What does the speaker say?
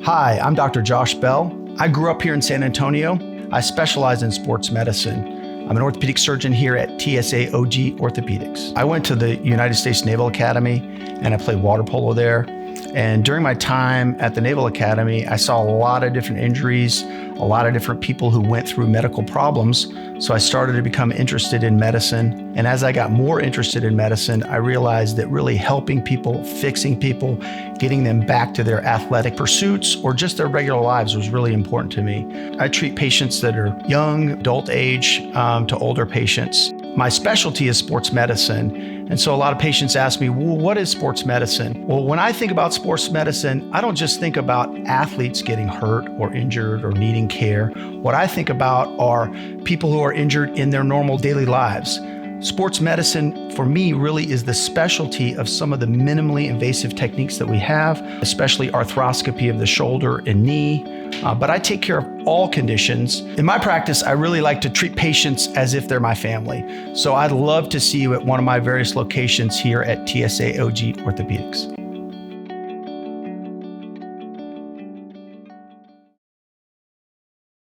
Hi, I'm Dr. Josh Bell. I grew up here in San Antonio. I specialize in sports medicine. I'm an orthopedic surgeon here at TSA OG Orthopedics. I went to the United States Naval Academy and I played water polo there. And during my time at the Naval Academy, I saw a lot of different injuries, a lot of different people who went through medical problems. So I started to become interested in medicine. And as I got more interested in medicine, I realized that really helping people, fixing people, getting them back to their athletic pursuits or just their regular lives was really important to me. I treat patients that are young, adult age, to older patients. My specialty is sports medicine. And so a lot of patients ask me, well, what is sports medicine? Well, when I think about sports medicine, I don't just think about athletes getting hurt or injured or needing care. What I think about are people who are injured in their normal daily lives. Sports medicine, for me, really is the specialty of some of the minimally invasive techniques that we have, especially arthroscopy of the shoulder and knee. But I take care of all conditions. In my practice, I really like to treat patients as if they're my family. So I'd love to see you at one of my various locations here at TSA OG Orthopedics.